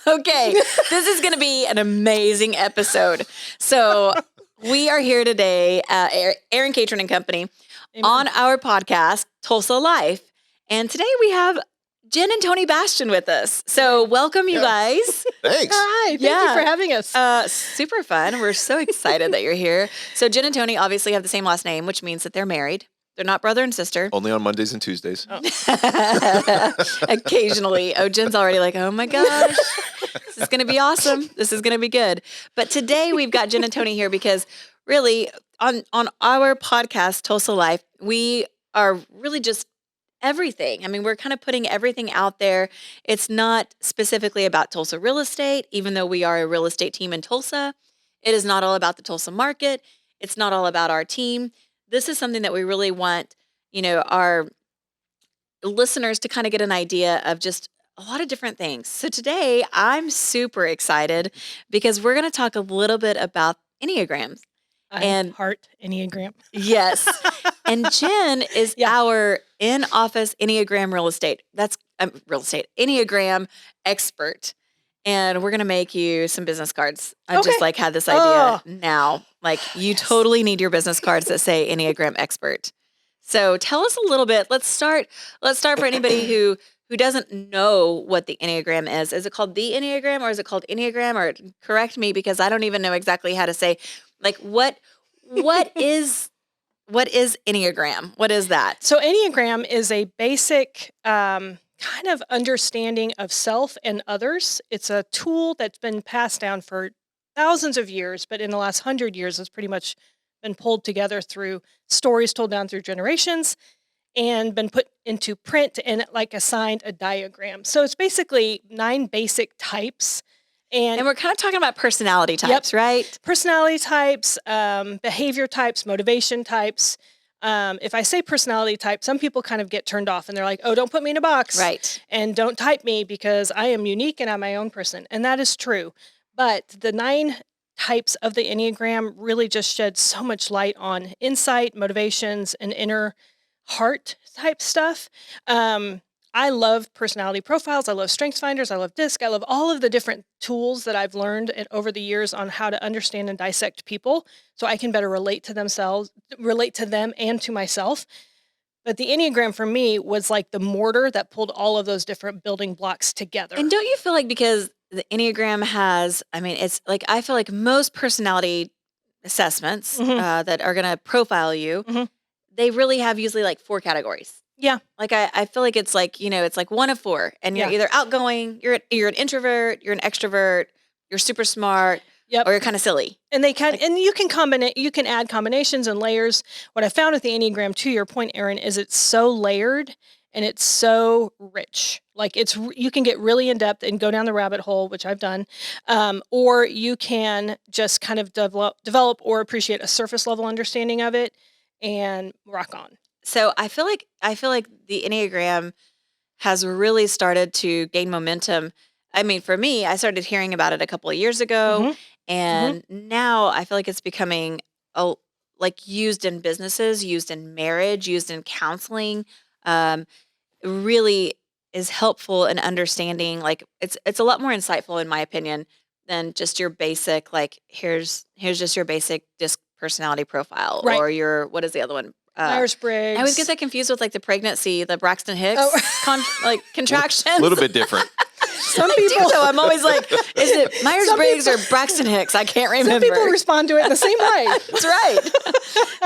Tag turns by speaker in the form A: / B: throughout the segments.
A: Okay, this is going to be an amazing episode. So we are here today, Aaron Catron and Company,
B: Amen.
A: On our podcast, Tulsa Life. And today we have Jen and Tony Bastian with us. So welcome, you guys.
C: Thanks.
B: Hi, thank you for having us.
A: Super fun. We're so excited that you're here. So Jen and Tony obviously have the same last name, which means that they're married. They're not brother and sister.
C: Only on Mondays and Tuesdays.
A: Occasionally. Oh, Jen's already like, oh my gosh, this is going to be awesome. This is going to be good. But today we've got Jen and Tony here because really on our podcast, Tulsa Life, we are really just everything. I mean, we're kind of putting everything out there. It's not specifically about Tulsa real estate, even though we are a real estate team in Tulsa. It is not all about the Tulsa market. It's not all about our team. This is something that we really want, our listeners to kind of get an idea of just a lot of different things. So today I'm super excited because we're going to talk a little bit about Enneagrams.
B: And heart Enneagram.
A: Yes. And Jen is our in-office Enneagram Enneagram expert. And we're going to make you some business cards. I just had this idea now. You totally need your business cards that say Enneagram expert. So tell us a little bit. Let's start for anybody who doesn't know what the Enneagram is. Is it called the Enneagram or is it called Enneagram? Or correct me because I don't even know exactly how to say, what is Enneagram? What is that?
B: So Enneagram is a basic kind of understanding of self and others. It's a tool that's been passed down for thousands of years, but in the last 100 years has pretty much been pulled together through stories told down through generations and been put into print and assigned a diagram. So it's basically 9 basic types. And
A: we're kind of talking about personality types, right?
B: Personality types, behavior types, motivation types. If I say personality type, some people kind of get turned off and they're like, oh, don't put me in a box.
A: Right.
B: And don't type me because I am unique and I'm my own person. And that is true. But the 9 types of the Enneagram really just shed so much light on insight, motivations, and inner heart type stuff. I love personality profiles. I love strengths finders. I love DISC. I love all of the different tools that I've learned over the years on how to understand and dissect people so I can better relate to them and to myself. But the Enneagram for me was like the mortar that pulled all of those different building blocks together.
A: And don't you feel like because the Enneagram has, I feel like most personality assessments that are going to profile you, they really have usually 4 categories.
B: Yeah.
A: I feel like it's it's like 1 of 4 and you're either outgoing, you're an introvert, you're an extrovert, you're super smart, or you're kind of silly.
B: And they and you can add combinations and layers. What I found with the Enneagram, to your point, Aaron, is it's so layered and it's so rich. You can get really in depth and go down the rabbit hole, which I've done, or you can just kind of develop or appreciate a surface level understanding of it and rock on.
A: So I feel like the Enneagram has really started to gain momentum. I mean, for me, I started hearing about it a couple of years ago, and now I feel like it's becoming used in businesses, used in marriage, used in counseling. Really is helpful in understanding. It's a lot more insightful, in my opinion, than just your basic here's just your basic DISC personality profile, or your what is the other one?
B: Myers-Briggs.
A: I always get that confused with the pregnancy, the Braxton Hicks contractions.
C: A little bit different.
B: Some people,
A: though, I'm always like, is it Myers-Briggs or Braxton Hicks? I can't remember.
B: Some people respond to it in the same way.
A: That's right.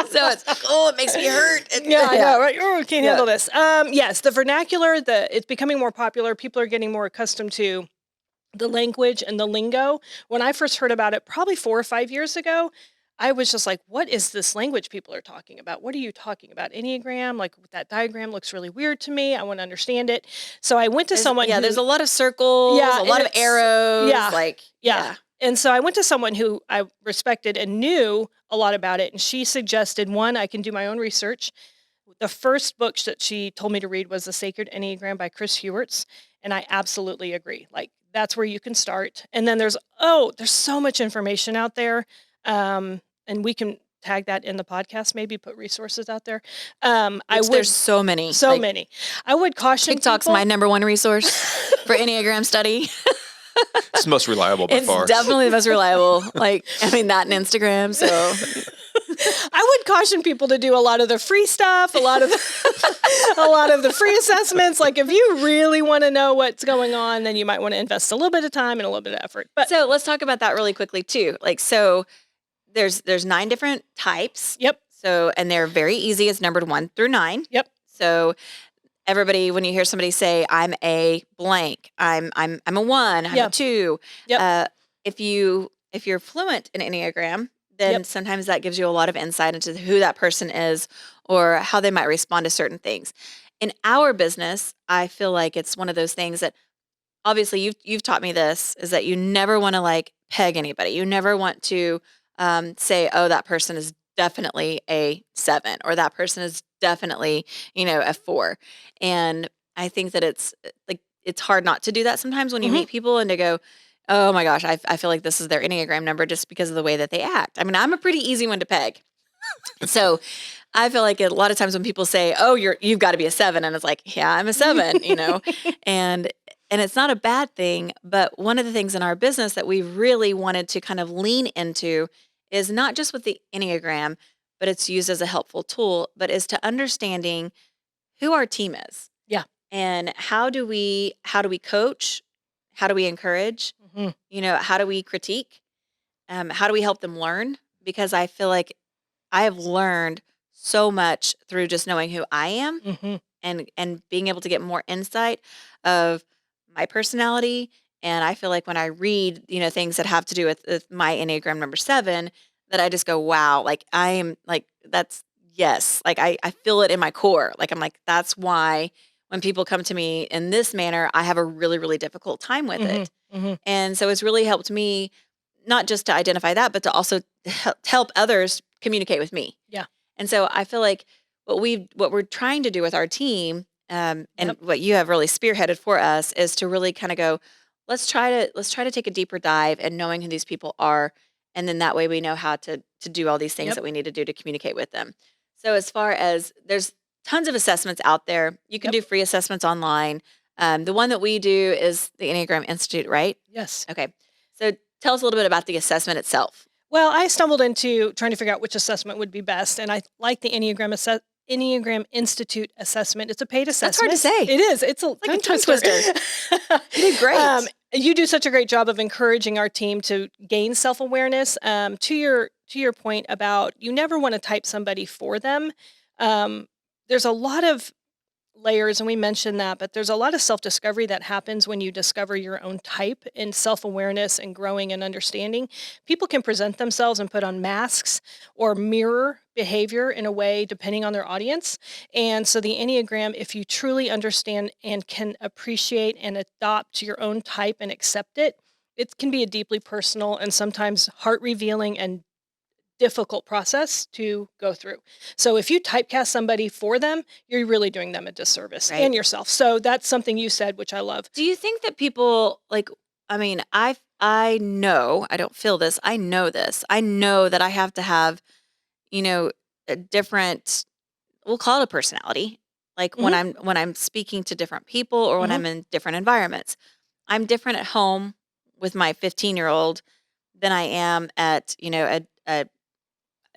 A: So it's it makes me hurt.
B: I know, right? Oh, can't handle this. Yes, the vernacular, it's becoming more popular. People are getting more accustomed to the language and the lingo. When I first heard about it, probably 4 or 5 years ago, I was just like, what is this language people are talking about? What are you talking about? Enneagram? That diagram looks really weird to me. I want to understand it. So I went to someone who...
A: there's a lot of circles, a lot of arrows.
B: And so I went to someone who I respected and knew a lot about it. And she suggested, one, I can do my own research. The first book that she told me to read was The Sacred Enneagram by Chris Hewerts. And I absolutely agree. That's where you can start. And then there's so much information out there. And we can tag that in the podcast, maybe put resources out there.
A: There's so many.
B: So many. I would caution
A: TikTok's
B: people.
A: my number 1 resource for Enneagram study.
C: It's the most reliable by
A: It's
C: far.
A: definitely the most reliable. Like, I mean, that and Instagram. So
B: I would caution people to do a lot of the free stuff, a lot of a lot of the free assessments. Like if you really want to know what's going on, then you might want to invest a little bit of time and a little bit of effort. But
A: so let's talk about that really quickly too. Like, so there's 9 different types.
B: yep,
A: So, and they're very easy. It's numbered 1 through 9.
B: yep,
A: So everybody, when you hear somebody say, I'm a blank, I'm a 1, I'm a
B: Yep.
A: 2.
B: Yep.
A: If you're fluent in Enneagram, then
B: Yep.
A: sometimes that gives you a lot of insight into who that person is or how they might respond to certain things. In our business, I feel like it's one of those things that obviously you've taught me this, is that you never want to like peg anybody. You never want to say, oh, that person is definitely a 7 or that person is definitely, a 4. And I think that it's hard not to do that sometimes when you
B: Mhm.
A: meet people and to go, oh my gosh, I feel like this is their Enneagram number just because of the way that they act. I mean, I'm a pretty easy one to peg. So I feel like a lot of times when people say, oh, you've got to be a 7, and it's like, yeah, I'm a 7, and it's not a bad thing. But one of the things in our business that we really wanted to kind of lean into is not just with the Enneagram, but it's used as a helpful tool, but is to understanding who our team is.
B: Yeah.
A: And how do we coach? How do we encourage?
B: Mhm.
A: How do we critique? How do we help them learn? Because I feel like I have learned so much through just knowing who I am
B: Mhm.
A: and being able to get more insight of my personality. And I feel like when I read, things that have to do with my Enneagram number 7, that I just go, wow, like I am like, that's yes. Like I feel it in my core. Like I'm like, that's why when people come to me in this manner, I have a really, really difficult time with
B: Mhm.
A: it.
B: Mhm.
A: And so it's really helped me not just to identify that, but to also help others communicate with me.
B: Yeah.
A: And so I feel like what we're trying to do with our team, and
B: Yep.
A: what you have really spearheaded for us is to really kind of go, let's try to take a deeper dive and knowing who these people are, and then that way we know how to do all these things
B: Yep.
A: that we need to do to communicate with them. So as far as there's tons of assessments out there, you can
B: Yep.
A: do free assessments online. The one that we do is the Enneagram Institute, right?
B: Yes.
A: Okay. So tell us a little bit about the assessment itself.
B: Well, I stumbled into trying to figure out which assessment would be best, and I like the Enneagram Institute assessment. It's a paid
A: That's hard
B: assessment.
A: to say.
B: It is. It's a
A: like a
B: tongue
A: tongue
B: twister.
A: You did great.
B: You do such a great job of encouraging our team to gain self-awareness. To your point about you never want to type somebody for them. There's a lot of layers, and we mentioned that, but there's a lot of self-discovery that happens when you discover your own type, and self-awareness and growing and understanding. People can present themselves and put on masks or mirror behavior in a way depending on their audience. And so the Enneagram, if you truly understand and can appreciate and adopt your own type and accept it, it can be a deeply personal and sometimes heart revealing and difficult process to go through. So if you typecast somebody for them, you're really doing them a disservice
A: Right.
B: and yourself. So that's something you said, which I love.
A: Do you think that people like? I mean, I know I don't feel this. I know this. I know that I have to have a different. We'll call it a personality. Like when
B: Mhm.
A: I'm speaking to different people or when
B: Mhm.
A: I'm in different environments, I'm different at home with my 15-year-old than I am at a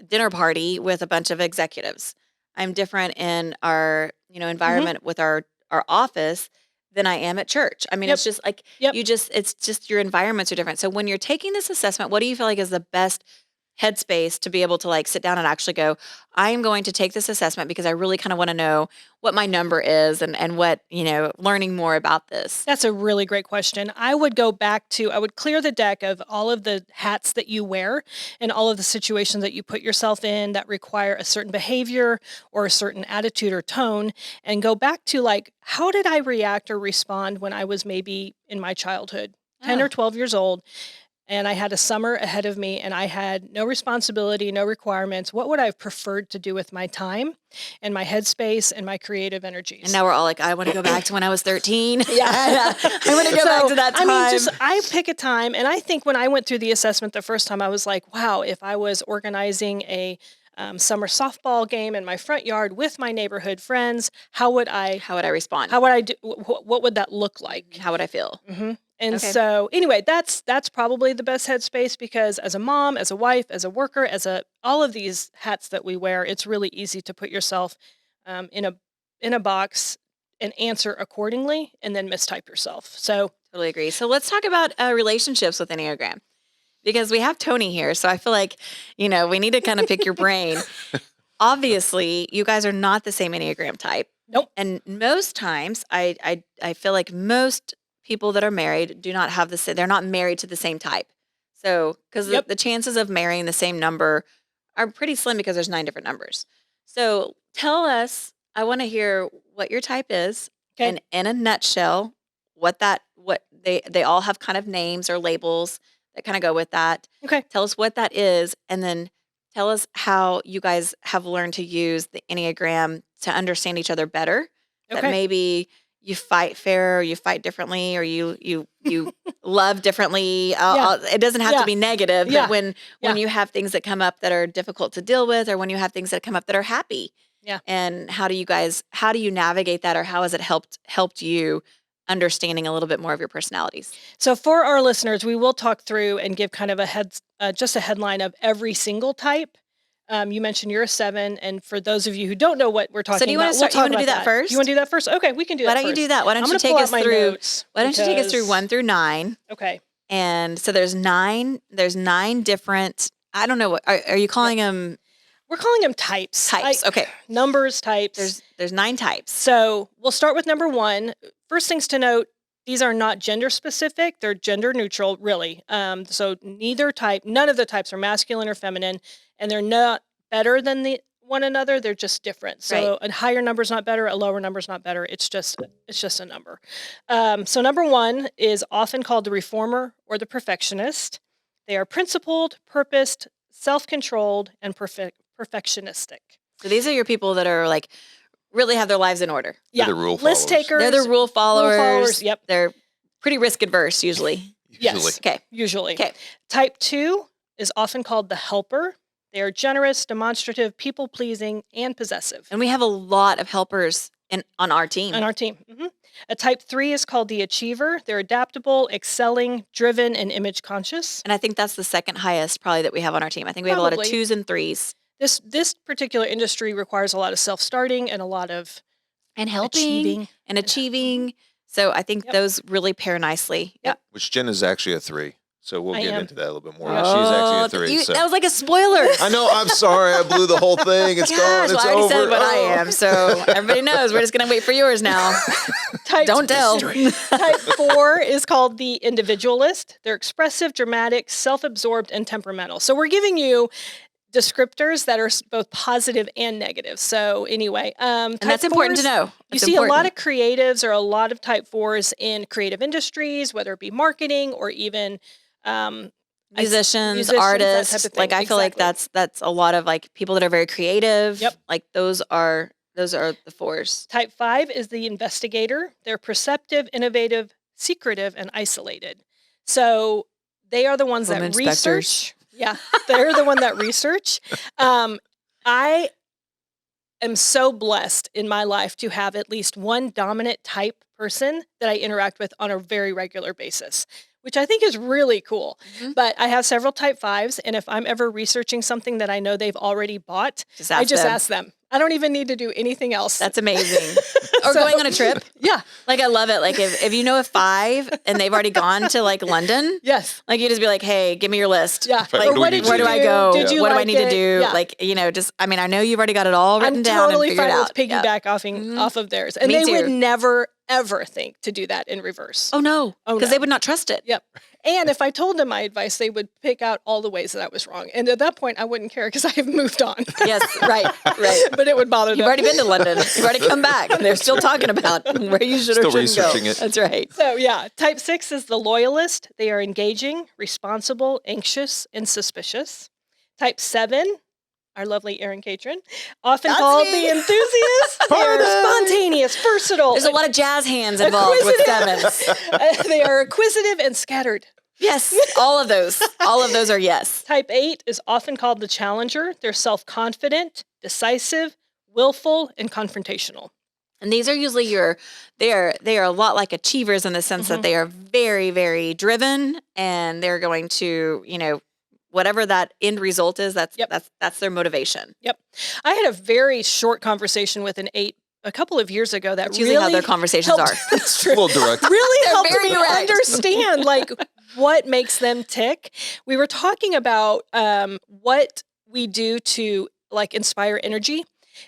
A: dinner party with a bunch of executives. I'm different in our,
B: Mhm.
A: environment with our office than I am at church. I mean,
B: Yep.
A: it's just like
B: Yep.
A: it's just your environments are different. So when you're taking this assessment, what do you feel like is the best headspace to be able to like sit down and actually go, I am going to take this assessment because I really kind of want to know what my number is and what, learning more about this.
B: That's a really great question. I would I would clear the deck of all of the hats that you wear and all of the situations that you put yourself in that require a certain behavior or a certain attitude or tone, and go back to like, how did I react or respond when I was maybe in my childhood, 10
A: Oh,
B: or 12 years old, and I had a summer ahead of me and I had no responsibility, no requirements? What would I have preferred to do with my time and my headspace and my creative
A: and
B: energies?
A: now we're all like, I want to go back to when I was 13.
B: Yeah.
A: I want to go back to that time.
B: I mean, just I pick a time, and I think when I went through the assessment the first time, I was like, wow, if I was organizing a summer softball game in my front yard with my neighborhood friends, how would I
A: How would I respond?
B: how would I do what would that look like?
A: How would I feel?
B: And
A: Okay.
B: so anyway, that's probably the best headspace because as a mom, as a wife, as a worker, all of these hats that we wear, it's really easy to put yourself in a box and answer accordingly and then mistype yourself. So
A: Totally agree. So let's talk about relationships with Enneagram because we have Tony here. So I feel like, we need to kind of pick your brain. Obviously, you guys are not the same Enneagram type.
B: nope.
A: And most times, I feel like most people that are married do not have they're not married to the same type. So, because
B: Yep.
A: the chances of marrying the same number are pretty slim because there's 9 different numbers. So tell us, I want to hear what your type is,
B: Okay.
A: and in a nutshell, what they all have kind of names or labels that kind of go with that.
B: Okay.
A: Tell us what that is, and then tell us how you guys have learned to use the Enneagram to understand each other better. That
B: Okay.
A: maybe you fight fair, or you fight differently, or you love differently. It doesn't have to be negative,
B: Yeah.
A: but when you have things that come up that are difficult to deal with, or when you have things that come up that are happy,
B: Yeah.
A: and how do you navigate that, or how has it helped you understanding a little bit more of your personalities?
B: So for our listeners, we will talk through and give kind of just a headline of every single type. You mentioned you're a 7, and for those of you who don't know what we're talking
A: So do you
B: about,
A: want to start?
B: we'll
A: You want to do
B: talk
A: that
B: about
A: first?
B: You want to do that first? Okay, we can do
A: Why
B: that
A: don't you
B: first.
A: do that? Why don't
B: I'm
A: you
B: gonna
A: take
B: pull
A: us
B: out my
A: through?
B: notes
A: Why don't you take us through
B: because-
A: 1 through 9?
B: Okay.
A: And so there's 9. There's 9 different. I don't know what are you calling them?
B: We're calling them types.
A: Okay.
B: Numbers, types.
A: There's 9 types.
B: So we'll start with number 1. First things to note, these are not gender specific. They're gender neutral, really. So none of the types are masculine or feminine, and they're not better than one another. They're just different. So a higher number is not better. A lower number is not better. It's just a number. So number 1 is often called the reformer or the perfectionist. They are principled, purposed, self-controlled, and perfectionistic.
A: So these are your people that are like really have their lives in order.
C: They're the rule
B: list
C: followers.
B: takers.
A: They're the rule followers.
B: Yep.
A: They're pretty risk adverse usually.
B: Yes.
A: Okay.
B: Usually.
A: Okay.
B: Type 2 is often called the helper. They are generous, demonstrative, people-pleasing, and possessive.
A: And we have a lot of helpers on our team.
B: On our team. Mm-hmm. A type 3 is called the achiever. They're adaptable, excelling, driven, and image conscious.
A: And I think that's the second highest probably that we have on our team. I think we have a lot of
B: Probably.
A: 2s and 3s.
B: This particular industry requires a lot of self-starting and a lot of
A: And helping achieving. So I think those really pair nicely.
B: Yep.
C: Which Jen is actually a 3. So we'll
B: I
C: get
B: am.
C: into that a little bit more.
B: Yeah.
C: She's actually a 3. So.
A: That was like a spoiler.
C: I know. I'm sorry. I blew the whole thing. It's gone.
A: Gosh,
C: It's
A: well, I already
C: over.
A: said what I
C: Oh.
A: am, so everybody knows. We're just gonna wait for yours now. Don't tell.
B: Type 4 is called the individualist. They're expressive, dramatic, self-absorbed, and temperamental. So we're giving you descriptors that are both positive and negative. So anyway,
A: And that's important to know.
B: You see a lot of creatives or a lot of type 4s in creative industries, whether it be marketing or even
A: musicians,
B: that
A: artists.
B: type of thing.
A: Like I feel like
B: Exactly.
A: that's a lot of like people that are very creative.
B: Yep.
A: Like those are the 4s.
B: Type 5 is the investigator. They're perceptive, innovative, secretive, and isolated. So they are the ones
A: Home
B: that
A: inspectors.
B: research. Yeah, they're the one that research. I am so blessed in my life to have at least one dominant type person that I interact with on a very regular basis, which I think is really cool.
A: Mhm.
B: But I have several type 5s, and if I'm ever researching something that I know they've already bought, I just
A: them.
B: ask them. I don't even need to do anything else.
A: That's amazing. Or
B: So-
A: going on a trip.
B: Yeah.
A: Like I love it. Like if you know a 5 and they've already gone to like London,
B: Yes.
A: like you just be like, hey, give me your list.
B: Yeah.
C: Like,
B: Or what did
A: Where
B: you
A: do I go?
B: Did you
A: What do I
B: like
A: need to
B: it?
A: do?
B: Yeah.
A: Like, I mean, I know you've already got it all written
B: I'm
A: down
B: totally
A: and figured
B: fine
A: out.
B: with
A: Yeah.
B: piggyback
A: Mhm.
B: off of theirs. And
A: Me
B: they would
A: too.
B: never, ever think to do that in reverse.
A: Oh no,
B: Oh,
A: because
B: no.
A: they would not trust it.
B: Yep. And if I told them my advice, they would pick out all the ways that I was wrong. And at that point, I wouldn't care because I have moved on.
A: Yes, right.
B: But it would bother them.
A: You've already been to London. You've already come back. And they're still talking about where you should or
C: Still
A: shouldn't go.
C: researching it.
A: That's right.
B: So yeah, type 6 is the loyalist. They are engaging, responsible, anxious, and suspicious. Type 7, our lovely Erin Catron, often
A: That's
B: called
A: me.
B: the enthusiast. They are spontaneous, versatile.
A: There's a lot of jazz hands involved with sevens.
B: They are acquisitive and scattered.
A: Yes, all of those. All of those are yes.
B: Type 8 is often called the challenger. They're self-confident, decisive, willful, and confrontational.
A: And these are usually they are a lot like achievers in the sense that they are very, very driven, and they're going to, whatever that end result is, that's their motivation.
B: Yep. I had a very short conversation with an 8 a couple of years ago that
A: That's usually how their conversations
B: helped,
A: are.
B: That's true.
C: A little direct.
B: Really helped
A: very
B: me
A: direct.
B: understand like what makes them tick. We were talking about what we do to like inspire energy.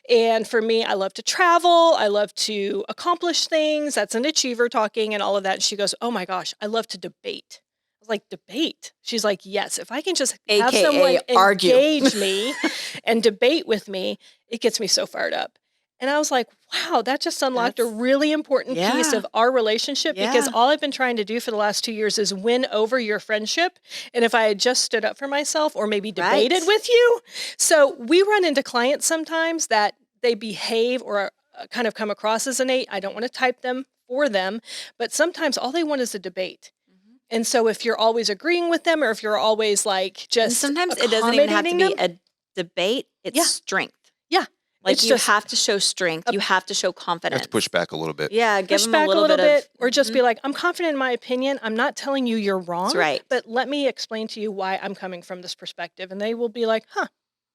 B: And for me, I love to travel. I love to accomplish things. That's an achiever talking and all of that. And she goes, "Oh my gosh, I love to debate." I was like, "Debate?" She's like, "Yes, if I can just have
A: AKA
B: someone
A: argue.
B: engage me and debate with me, it gets me so fired up." And I was like, wow, that just unlocked a really important piece of our relationship because all I've been trying to do for the last 2 years is win over your friendship. And if I had just stood up for myself or maybe debated with you. So we run into clients sometimes that they behave or kind of come across as an 8. I don't want to type them for them, but sometimes all they want is a debate. And so if you're always agreeing with them or if you're always like just
A: and sometimes it doesn't even have to be a debate, it's strength.
B: Yeah.
A: Like you have to show strength. You have to show confidence.
C: You have to push back a little bit.
A: Yeah, give
B: push
A: them
B: back
A: a little bit
B: or just be like, I'm confident in my opinion. I'm not telling you you're wrong.
A: That's right.
B: But let me explain to you why I'm coming from this perspective. And they will be like, huh,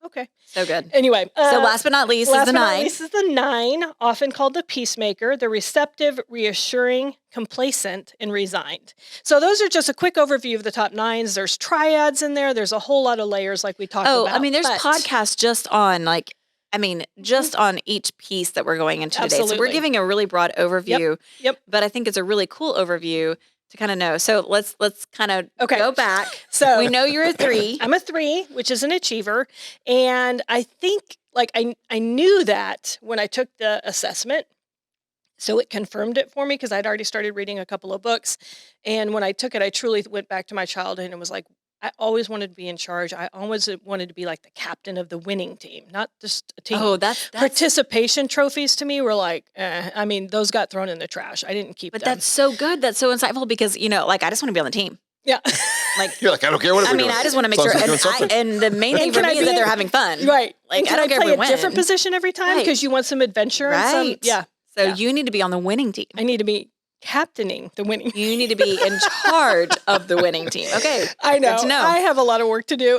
B: okay.
A: So good.
B: Anyway.
A: So last but not least is the 9.
B: This is the 9, often called the peacemaker, the receptive, reassuring, complacent, and resigned. So those are just a quick overview of the top 9s. There's triads in there. There's a whole lot of layers like we talked about.
A: I mean, there's podcasts just on just on each piece that we're going into today. So we're giving a really broad overview.
B: Yep.
A: But I think it's a really cool overview to kind of know. So let's kind of go back.
B: So
A: we know you're a 3.
B: I'm a 3, which is an achiever. And I think like I knew that when I took the assessment. So it confirmed it for me because I'd already started reading a couple of books. And when I took it, I truly went back to my childhood and was like, I always wanted to be in charge. I always wanted to be like the captain of the winning team, not just a team.
A: Oh, that's
B: participation trophies to me were like, I mean, those got thrown in the trash. I didn't keep them.
A: But that's so good. That's so insightful because, like, I just want to be on the team.
B: Yeah.
C: Like, you're like, I don't care what we're doing.
A: I just want to make sure. And the main thing for me is that they're having fun.
B: Right.
A: Like,
B: I don't care if we win. Different position every time because you want some adventure.
A: Right.
B: And
A: So you need to be on the winning team.
B: I need to be captaining the winning team.
A: You need to be in charge of the winning team. Okay.
B: I know.
A: Good to know.
B: I have a lot of work to do.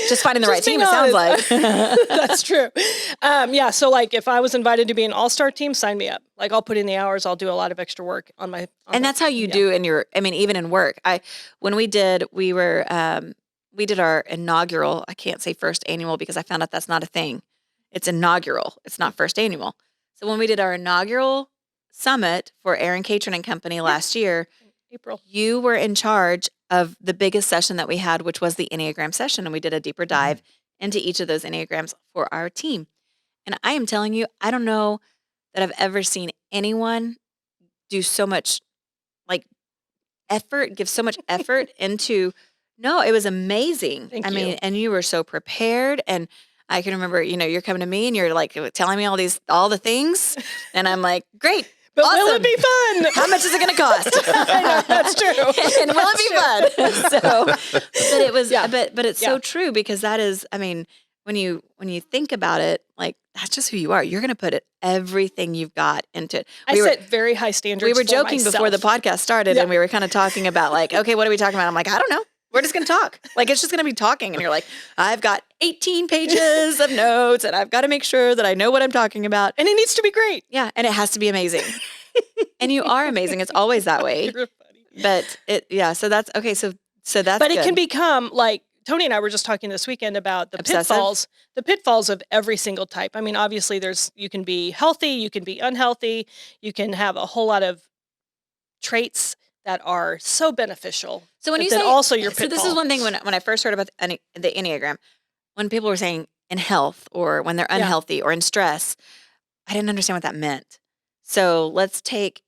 A: Just finding the right team, it sounds like.
B: That's true. So like if I was invited to be an all-star team, sign me up. Like I'll put in the hours. I'll do a lot of extra work on my.
A: And that's how you do in your, even in work. We did our inaugural, I can't say first annual because I found out that's not a thing. It's inaugural. It's not first annual. So when we did our inaugural summit for Aaron Catron and Company last year,
B: April,
A: you were in charge of the biggest session that we had, which was the Enneagram session. And we did a deeper dive into each of those Enneagrams for our team. And I am telling you, I don't know that I've ever seen anyone do so much effort, give so much effort into, no, it was amazing.
B: Thank you.
A: And you were so prepared. And I can remember, you're coming to me and you're like telling me all the things. And I'm like, great.
B: But
A: awesome.
B: will it be fun?
A: How much is it going to cost?
B: I know, that's true.
A: And will it be fun? So, but it was, but it's so true because that is, when you think about it, like that's just who you are. You're going to put everything you've got into it.
B: I set very high standards.
A: We were joking before the podcast started and we were kind of talking about like, okay, what are we talking about? I'm like, I don't know. We're just going to talk. Like, it's just going to be talking. And you're like, I've got 18 pages of notes and I've got to make sure that I know what I'm talking about.
B: And it needs to be great.
A: Yeah. And it has to be amazing. And you are amazing. It's always that way.
B: You're funny.
A: But so that's, okay. So that's
B: But
A: good.
B: it can become like, Tony and I were just talking this weekend about the pitfalls of every single type. I mean, obviously you can be healthy, you can be unhealthy, you can have a whole lot of traits that are so beneficial.
A: So when you say
B: also your pitfall.
A: So this is one thing when I first heard about the Enneagram, when people were saying in health or when they're unhealthy or in stress, I didn't understand what that meant. So let's take.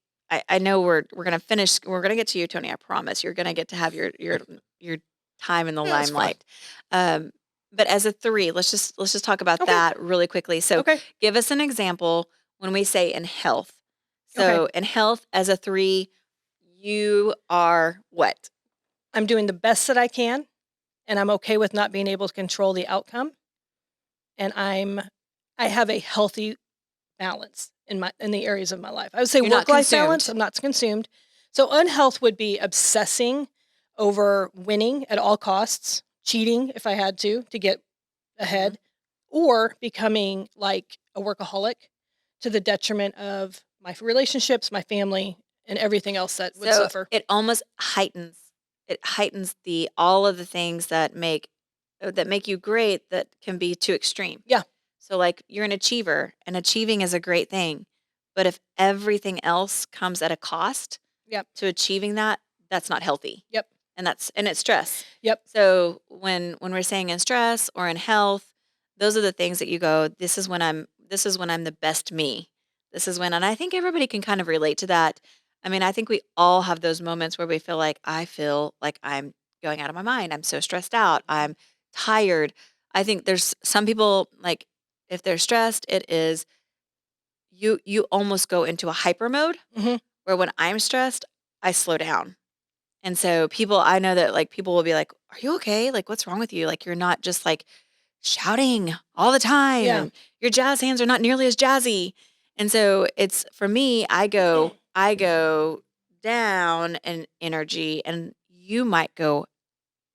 A: I know we're gonna finish. We're gonna get to you, Tony. I promise. You're gonna get to have your time in the limelight. But as a 3, let's just talk about that really quickly. So give us an example when we say in health. So in health as a 3. You are what?
B: I'm doing the best that I can, and I'm okay with not being able to control the outcome. And I have a healthy balance in the areas of my life. I would say
A: You're not
B: work-life
A: consumed.
B: balance. I'm not consumed. So unhealth would be obsessing over winning at all costs, cheating if I had to get ahead, or becoming like a workaholic to the detriment of my relationships, my family, and everything else that would
A: So
B: suffer.
A: it almost heightens all of the things that make you great that can be too extreme.
B: Yeah.
A: So like you're an achiever and achieving is a great thing. But if everything else comes at a cost
B: Yep.
A: to achieving that, that's not healthy.
B: Yep.
A: And it's stress.
B: Yep.
A: So when we're saying in stress or in health, those are the things that you go, this is when I'm the best me. This is when, and I think everybody can kind of relate to that. I mean, I think we all have those moments where we feel like I'm going out of my mind. I'm so stressed out. I'm tired. I think there's some people like if they're stressed, it is you almost go into a hyper mode
B: Mhm.
A: where when I'm stressed, I slow down. And so I know that like people will be like, "Are you okay? Like what's wrong with you? Like you're not just like shouting all the time
B: Yeah.
A: and your jazz hands are not nearly as jazzy." And so it's for me, I go down in energy and you might go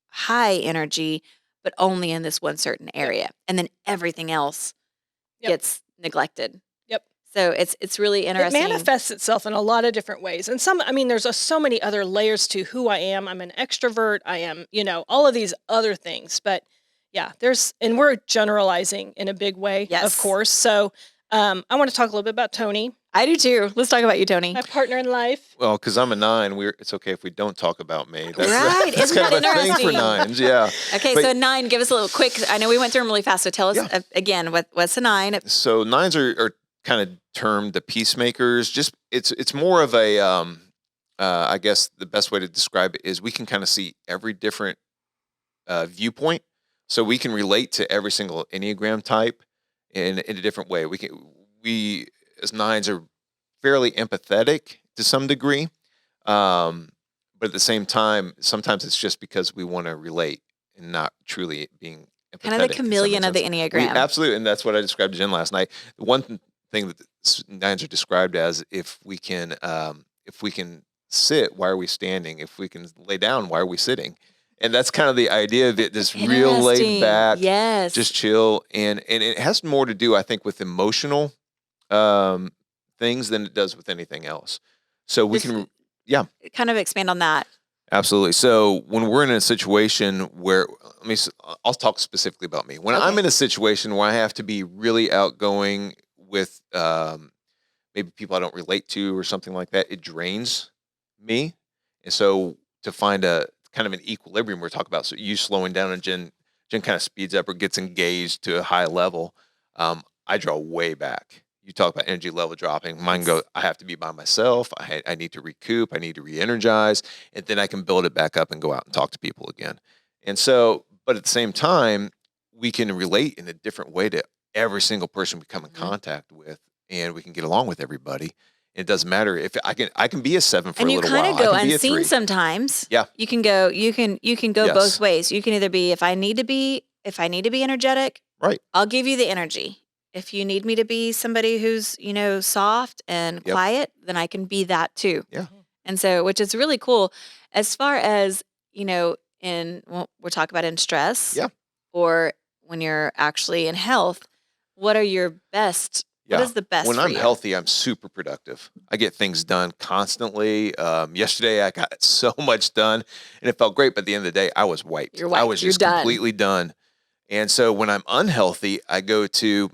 A: high energy, but only in this one certain area. And then everything else
B: Yep.
A: gets neglected.
B: Yep.
A: So it's really
B: It
A: interesting.
B: manifests itself in a lot of different ways. And there's so many other layers to who I am. I'm an extrovert. I am, all of these other things. But yeah, and we're generalizing in a big way,
A: Yes.
B: of course. So I want to talk a little bit about Tony,
A: I do too. Let's talk about you, Tony.
B: my partner in life.
C: Well, because I'm a 9, it's okay if we don't talk about me. That's,
A: Right.
C: that's
A: Isn't
C: kind of
A: that
C: a thing for
A: interesting?
C: 9s. Yeah.
A: Okay,
C: But-
A: so 9, give us a little quick. I know we went through them really fast, so tell us
C: Yeah.
A: again what's a 9?
C: So 9s are kind of termed the peacemakers. Just it's more of a I guess the best way to describe it is we can kind of see every different viewpoint, so we can relate to every single Enneagram type in a different way. We as 9s are fairly empathetic to some degree, but at the same time, sometimes it's just because we want to relate and not truly being empathetic.
A: Kind of the chameleon of the Enneagram.
C: Absolutely, and that's what I described to Jen last night. The one thing that 9s are described as, if we can sit, why are we standing? If we can lay down, why are we sitting? And that's kind of the idea of it, this real laid
A: Interesting.
C: back,
A: Yes.
C: just chill, and it has more to do, I think, with emotional things than it does with anything else. So we can
A: kind of expand on that.
C: absolutely. So when we're in a situation where, I'll talk specifically about me. When
A: Okay.
C: I'm in a situation where I have to be really outgoing with maybe people I don't relate to or something like that, it drains me. And so to find a kind of an equilibrium we're talking about, so you slowing down and Jen kind of speeds up or gets engaged to a high level, I draw way back. You talk about energy level dropping. Mine go, I have to be by myself. I need to recoup. I need to re-energize. And then I can build it back up and go out and talk to people again. And so, but at the same time, we can relate in a different way to every single person we come in contact with, and we can get along with everybody. It doesn't matter if I can be a 7 for
A: And
C: a
A: you
C: little while.
A: kind of go
C: I can be a
A: unseen
C: 3.
A: sometimes.
C: Yeah.
A: You can go
C: Yes.
A: both ways. You can either be if I need to be energetic,
C: Right.
A: I'll give you the energy. If you need me to be somebody who's, soft and
C: Yep.
A: quiet, then I can be that too.
C: Yeah.
A: And so, which is really cool as far as, we're talking about in stress.
C: Yeah.
A: Or when you're actually in health, what are your best?
C: Yeah.
A: What is the best
C: When
A: for
C: I'm
A: you?
C: healthy, I'm super productive. I get things done constantly. Yesterday, I got so much done, and it felt great. But at the end of the day, I was wiped.
A: You're wiped.
C: I was
A: You're
C: just
A: done.
C: completely done. And so when I'm unhealthy, I go to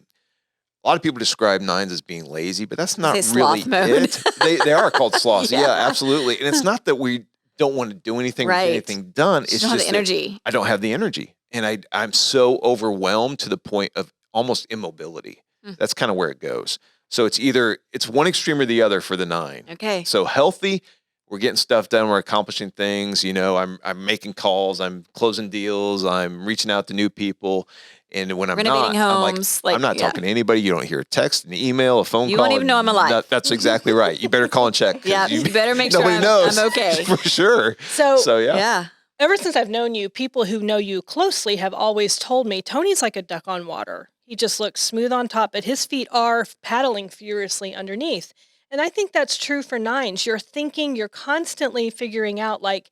C: a lot of people describe 9s as being lazy, but that's not
A: say
C: really
A: sloth mode.
C: it. They are called sloths.
A: Yeah.
C: Yeah, absolutely. And it's not that we don't want to do anything or
A: Right.
C: get anything done.
A: You
C: It's
A: don't have
C: just
A: the
C: that
A: energy.
C: I don't have the energy. And I'm so overwhelmed to the point of almost immobility.
A: Mm.
C: That's kind of where it goes. So it's one extreme or the other for the 9.
A: Okay.
C: So healthy, we're getting stuff done, we're accomplishing things, I'm making calls, I'm closing deals, I'm reaching out to new people. And when I'm
A: Renovating
C: not,
A: homes,
C: I'm not talking to anybody. You don't hear a text, an email, a phone
A: You
C: call.
A: won't even know I'm alive.
C: That's exactly right. You better call and check. 'Cause
A: Yeah, you better make sure
C: nobody
A: I'm
C: knows.
A: okay.
C: For sure. So yeah.
A: Yeah.
B: Ever since I've known you, people who know you closely have always told me Tony's like a duck on water. He just looks smooth on top, but his feet are paddling furiously underneath. And I think that's true for nines. You're thinking, you're constantly figuring out like,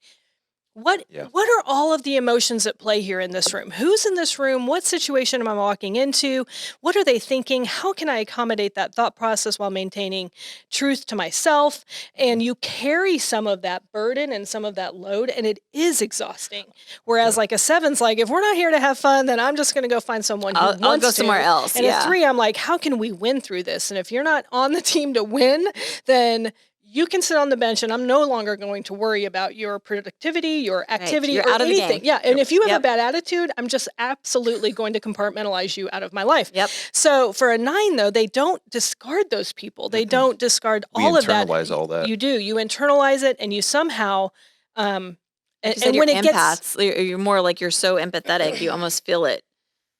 C: Yeah.
B: what are all of the emotions at play here in this room? Who's in this room? What situation am I walking into? What are they thinking? How can I accommodate that thought process while maintaining truth to myself? And you carry some of that burden and some of that load, and it is exhausting. Whereas
C: Yeah.
B: like a seven's like, if we're not here to have fun, then I'm just going to go find someone who
A: I'll
B: wants
A: go
B: to.
A: somewhere else.
B: And a three, I'm like, how can we win through this? And if you're not on the team to win, then you can sit on the bench and I'm no longer going to worry about your productivity, your activity,
A: You're
B: or
A: out of the
B: anything.
A: game.
B: Yeah. And if you have
A: Yep.
B: a bad attitude, I'm just absolutely going to compartmentalize you out of my life.
A: Yep.
B: So for a nine, though, they don't discard those people. They don't discard
C: We
B: all of that.
C: internalize all that.
B: You do. You internalize it and you somehow,
A: Like you said,
B: and
A: you're
B: when it gets,
A: empaths. You're more like you're so empathetic. You almost feel it.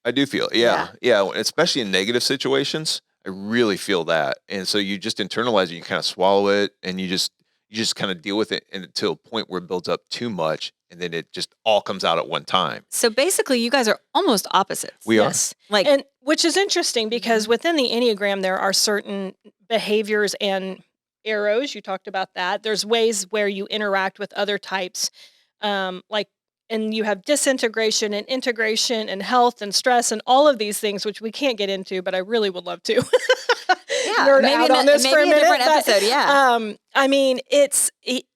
C: I do feel, yeah, especially in negative situations. I really feel that, and so you just internalize it. You kind of swallow it, and you just kind of deal with it until a point where it builds up too much, and then it just all comes out at one time.
A: So basically, you guys are almost opposites.
C: We
B: yes.
A: Like,
B: And which is interesting because within the Enneagram, there are certain behaviors and arrows. You talked about that. There's ways where you interact with other types, and you have disintegration and integration and health and stress and all of these things, which we can't get into, but I really would love to. Nerd
A: maybe
B: out on this for a minute.
A: different episode. Yeah.
B: I mean,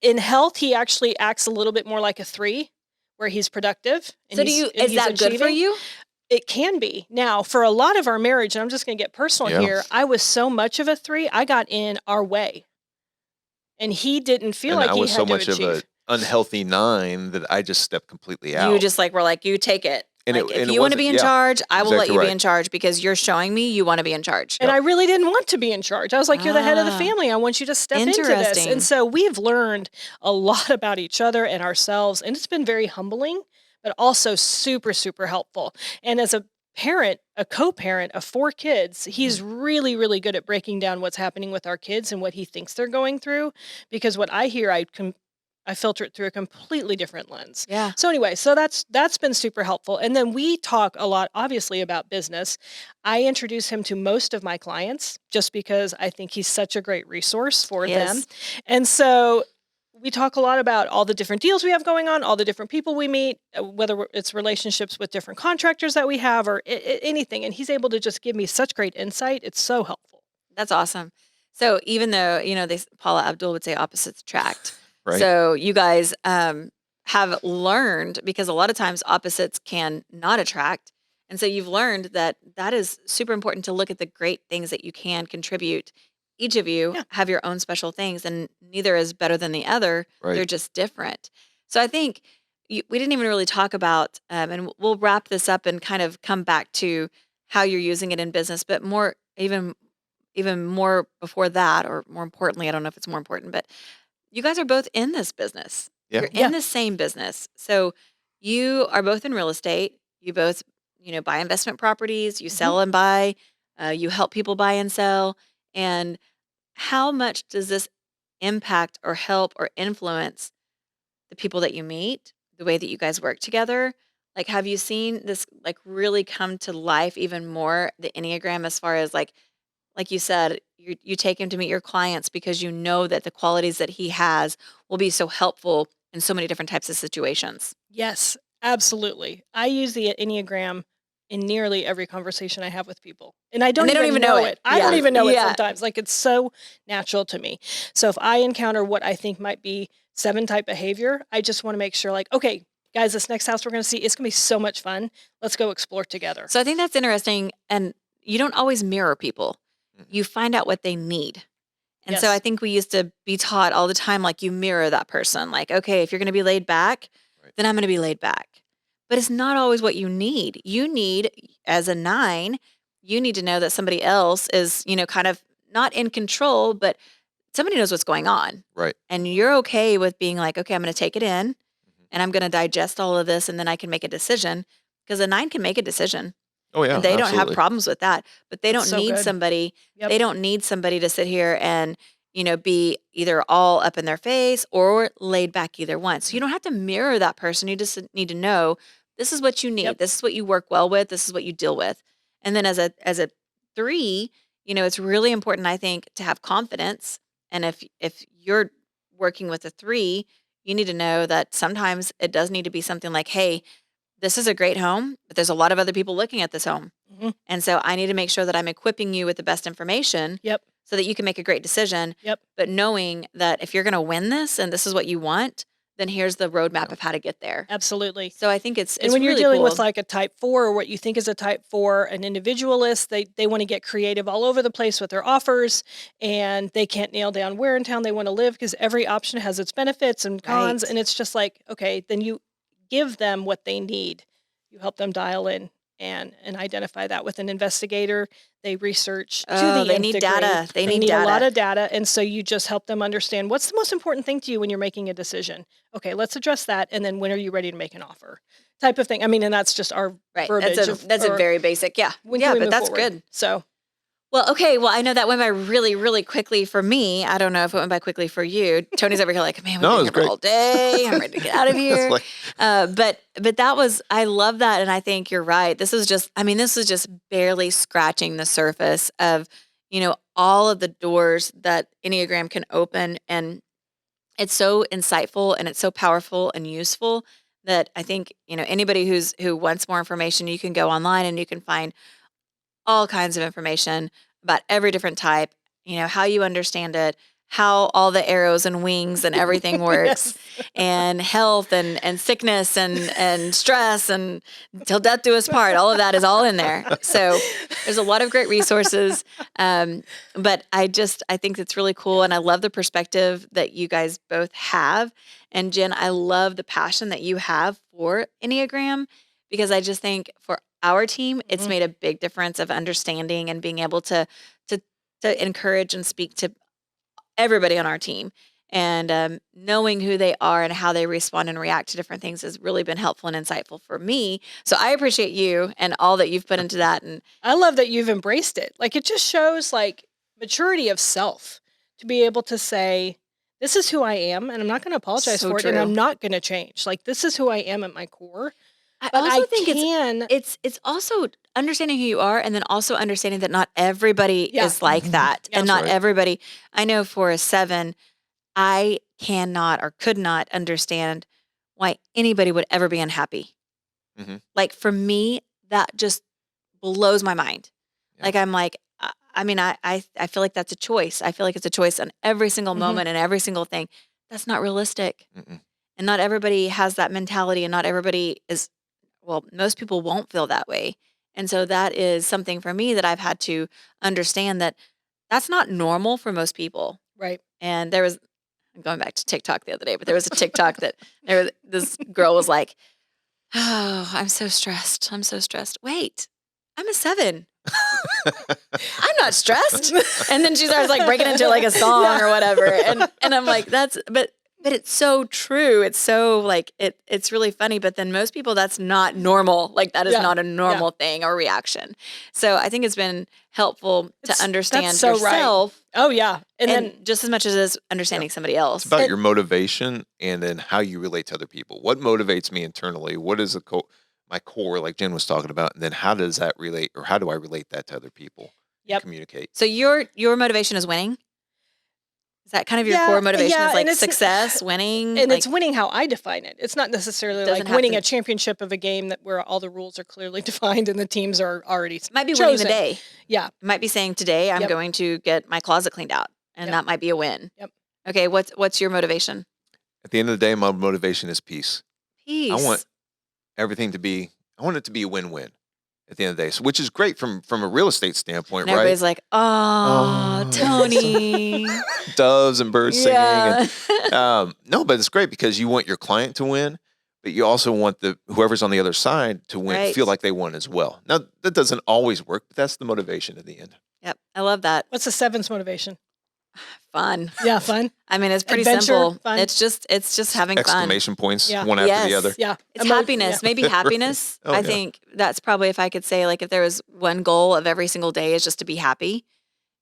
B: in health, he actually acts a little bit more like a three, where he's productive.
A: So is that good for you?
B: It can be. Now, for a lot of our marriage, and I'm just going to get personal here, I was so much of a three, I got in our way. And he didn't feel
C: And
B: like
C: I
B: he
C: was
B: had
C: so
B: to
C: much
B: achieve.
C: of a unhealthy nine that I just stepped completely out.
A: You just like, we're like, you take it.
C: And
A: Like,
C: it-
A: if
C: and it
A: you want to
C: wasn't-
A: be in
C: yeah,
A: charge, I will let
C: exactly
A: you be
C: right.
A: in charge because you're showing me you want to be in charge.
B: And I really didn't want to be in charge. I was like, you're the head of the
A: Ah.
B: family. I want you to step into this.
A: Interesting.
B: And so we've learned a lot about each other and ourselves. And it's been very humbling, but also super, super helpful. And as a parent, a co-parent of 4 kids, he's really, really good at breaking down what's happening with our kids and what he thinks they're going through. Because what I hear, I filter it through a completely different lens.
A: Yeah.
B: So anyway, so that's been super helpful. And then we talk a lot, obviously, about business. I introduce him to most of my clients just because I think he's such a great resource for them.
A: Yes.
B: And so we talk a lot about all the different deals we have going on, all the different people we meet, whether it's relationships with different contractors that we have or anything. And he's able to just give me such great insight. It's so helpful.
A: That's awesome. So even though, Paula Abdul would say opposites attract.
C: Right.
A: So you guys have learned, because a lot of times opposites can not attract. And so you've learned that is super important to look at the great things that you can contribute. Each of you have your own special things, and neither is better than the other.
C: Right.
A: They're just different. So I think we didn't even really talk about, and we'll wrap this up and kind of come back to how you're using it in business, but even more before that, or more importantly, I don't know if it's more important, but you guys are both in this business.
C: Yeah.
A: You're in the same business. So you are both in real estate. You both, buy investment properties, you sell and buy, you help people buy and sell. And how much does this impact or help or influence the people that you meet, the way that you guys work together? Like, have you seen this like really come to life even more, the Enneagram, as far as like you said, you take him to meet your clients because you know that the qualities that he has will be so helpful in so many different types of situations.
B: Yes, absolutely. I use the Enneagram in nearly every conversation I have with people. And I don't,
A: they don't even know it.
B: I don't
A: Yeah.
B: even know it
A: Yeah.
B: sometimes. Like, it's so natural to me. So if I encounter what I think might be 7 type behavior, I just want to make sure, like, okay, guys, this next house we're going to see, it's going to be so much fun. Let's go explore together.
A: So I think that's interesting. And you don't always mirror people. You find out what they need. And so
B: Yes.
A: I think we used to be taught all the time, like, you mirror that person. Like, okay, if you're going to be laid back, then I'm going to be laid back. But it's not always what you need. You need, as a 9, you need to know that somebody else is, kind of not in control, but somebody knows what's going on.
C: Right.
A: And you're okay with being like, okay, I'm going to take it in and I'm going to digest all of this and then I can make a decision, because a 9 can make a decision.
C: Oh yeah.
A: And they don't have
C: absolutely.
A: problems with that, but they
B: That's
A: don't
B: so
A: need
B: good.
A: somebody.
B: Yep.
A: They don't need somebody to sit here and, be either all up in their face or laid back, either one. So you don't have to mirror that person. You just need to know this is what you need.
B: Yep.
A: This is what you work well with. This is what you deal with. And then as a 3, it's really important, I think, to have confidence. And if you're working with a 3, you need to know that sometimes it does need to be something like, hey, this is a great home, but there's a lot of other people looking at this home.
B: Mhm.
A: And so I need to make sure that I'm equipping you with the best information
B: Yep.
A: so that you can make a great decision.
B: Yep.
A: But knowing that if you're going to win this and this is what you want, then here's the roadmap of how to get there.
B: Absolutely.
A: So I think it's
B: And when you're
A: really
B: dealing
A: cool.
B: with like a type 4 or what you think is a type 4, an individualist, they want to get creative all over the place with their offers, and they can't nail down where in town they want to live because every option has its benefits and cons.
A: Right.
B: And it's just like, okay, then you give them what they need. You help them dial in and identify that with an investigator. They research to the
A: they
B: nth
A: need
B: degree.
A: data. They need
B: a lot
A: data.
B: of data. And so you just help them understand what's the most important thing to you when you're making a decision. Okay, let's address that. And then when are you ready to make an offer? Type of thing. I mean, and that's just our
A: Right.
B: verbiage.
A: That's a very basic. Yeah.
B: when
A: Yeah,
B: can we
A: but
B: move
A: that's
B: forward?
A: good.
B: So
A: Well, okay. Well, I know that went by really, really quickly for me. I don't know if it went by quickly for you. Tony's over here like, man, we've
C: No, it
A: been
C: was
A: here for
C: great.
A: all day. I'm ready to get out of
C: It's
A: here.
C: like-
A: But that was, I love that. And I think you're right. This is just barely scratching the surface of, all of the doors that Enneagram can open. And it's so insightful and it's so powerful and useful that I think, anybody who wants more information, you can go online and you can find all kinds of information about every different type, how you understand it, how all the arrows and wings and everything works, and health and sickness and stress and till death do us part. All of that is all in there. So there's a lot of great resources. But I think it's really cool. And I love the perspective that you guys both have. And Jen, I love the passion that you have for Enneagram, because I just think for our team, it's made a big difference of understanding and being able to encourage and speak to everybody on our team, and knowing who they are and how they respond and react to different things has really been helpful and insightful for me. So I appreciate you and all that you've put into that. And
B: I love that you've embraced it. Like, it just shows like maturity of self to be able to say, this is who I am, and I'm not going to apologize
A: So
B: for it, and
A: true.
B: I'm not going to change. Like, this is who I am at my core.
A: I
B: But
A: also
B: I
A: think
B: can.
A: it's also understanding who you are, and then also understanding that not everybody
B: Yeah.
A: is like that,
B: Yeah,
A: and
B: that's
A: not
C: right.
A: everybody. I know for a 7, I cannot or could not understand why anybody would ever be unhappy.
C: Mhm.
A: Like, for me, that just blows my mind.
C: Yeah.
A: Like, I'm like, I feel like that's a choice. I feel like it's a choice on every single
B: Mhm.
A: moment and every single thing. That's not realistic.
C: Mm-mm.
A: And not everybody has that mentality, and not everybody is, well, most people won't feel that way. And so that is something for me that I've had to understand, that that's not normal for most people.
B: Right.
A: And there was, I'm going back to TikTok the other day, but there was a TikTok that this girl was like, oh, I'm so stressed. I'm so stressed. Wait, I'm a 7. I'm not stressed. And then she starts like breaking into like a song or whatever. And I'm like, but it's so true. It's so like, it's really funny. But then most people, that's not normal. Like, that is
B: Yeah.
A: not a normal thing or reaction. So I think it's been helpful
B: That's
A: to understand
B: so right.
A: yourself,
B: Oh, yeah. And
A: and
B: then,
A: just as much as it is understanding somebody else.
C: It's about
B: And-
C: your motivation and then how you relate to other people. What motivates me internally? What is my core, like Jen was talking about? And then how does that relate, or how do I relate that to other people?
B: Yep.
C: Communicate.
A: So your motivation is winning? Is that kind of your
B: Yeah,
A: core motivation?
B: yeah,
A: Is like
B: and it's-
A: success, winning?
B: and
A: like,
B: it's winning how I define it. It's not necessarily
A: Doesn't
B: like
A: have
B: winning
A: to-
B: a championship of a game where all the rules are clearly defined and the teams are already
A: it might be winning the
B: chosen.
A: day.
B: Yeah.
A: It might be saying, today I'm
B: Yep.
A: going to get my closet cleaned out. And
B: Yep.
A: that might be a win.
B: Yep.
A: Okay, what's your motivation?
C: At the end of the day, my motivation is peace.
A: Peace.
C: I want it to be a win-win at the end of the day. So, which is great from a real estate standpoint,
A: And
C: right?
A: everybody's like, oh,
C: Oh.
A: Tony.
C: Doves and birds singing.
A: Yeah.
C: And, no, but it's great because you want your client to win, but you also want whoever's on the other side to win,
A: Right.
C: feel like they won as well. Now, that doesn't always work, but that's the motivation at the end.
A: Yep. I love that.
B: What's the 7's motivation?
A: Fun.
B: Yeah, fun.
A: I mean, it's pretty
B: Adventure,
A: simple.
B: fun.
A: It's just having fun.
C: Exclamation points,
B: Yeah.
C: one after
A: Yes.
C: the other.
B: Yeah.
A: It's happiness, maybe
C: Right.
A: happiness.
C: Oh,
A: I
C: yeah.
A: think that's probably, if I could say, like, if there was one goal of every single day is just to be happy.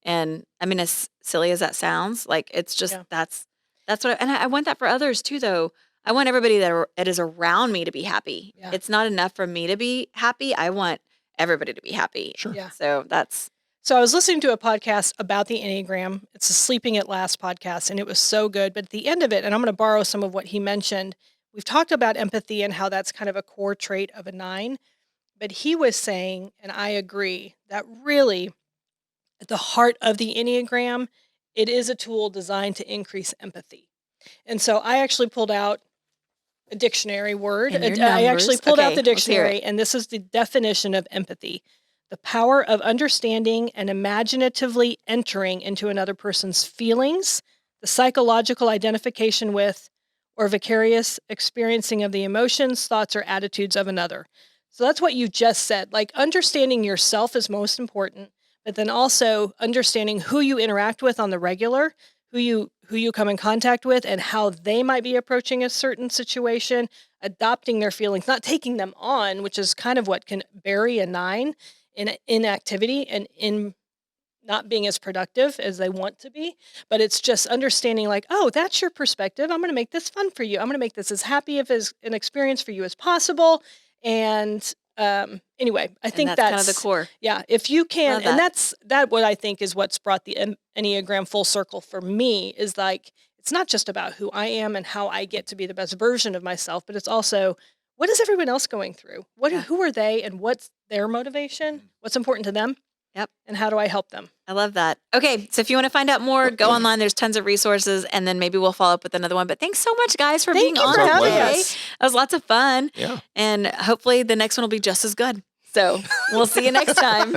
A: And I mean, as silly as that sounds, like, it's just,
B: Yeah.
A: that's what, and I want that for others too, though. I want everybody that is around me to be happy.
B: Yeah.
A: It's not enough for me to be happy. I want everybody to be happy.
C: Sure.
B: Yeah.
A: So that's
B: So I was listening to a podcast about the Enneagram. It's a Sleeping at Last podcast, and it was so good. But at the end of it, and I'm going to borrow some of what he mentioned, we've talked about empathy and how that's kind of a core trait of a 9. But he was saying, and I agree, that really at the heart of the Enneagram, it is a tool designed to increase empathy. And so I actually pulled out a dictionary word.
A: And your
B: I actually
A: numbers.
B: pulled out
A: Okay,
B: the
A: let's hear it.
B: dictionary, and this is the definition of empathy: the power of understanding and imaginatively entering into another person's feelings, the psychological identification with, or vicarious experiencing of the emotions, thoughts, or attitudes of another. So that's what you just said. Like, understanding yourself is most important, but then also understanding who you interact with on the regular, who you come in contact with, and how they might be approaching a certain situation, adopting their feelings, not taking them on, which is kind of what can bury a 9 in inactivity and in not being as productive as they want to be. But it's just understanding, like, oh, that's your perspective. I'm going to make this fun for you. I'm going to make this as happy of as an experience for you as possible. And anyway, I think
A: that's kind of the core.
B: yeah, if you can,
A: Love
B: and
A: that.
B: that what I think is what's brought the Enneagram full circle for me, is like, it's not just about who I am and how I get to be the best version of myself, but it's also, what is everyone else going through?
A: Yeah.
B: Who are they, and what's their motivation? What's important to them?
A: Yep.
B: And how do I help them?
A: I love that. Okay, so if you want to find out more, go online. There's tons of resources, and then maybe we'll follow up with another one. But thanks so much, guys, for
B: Thank
A: being
B: you
A: on
B: for having
A: today.
B: us.
A: That was lots of fun.
C: Yeah.
A: And hopefully the next one will be just as good. So we'll see you next time.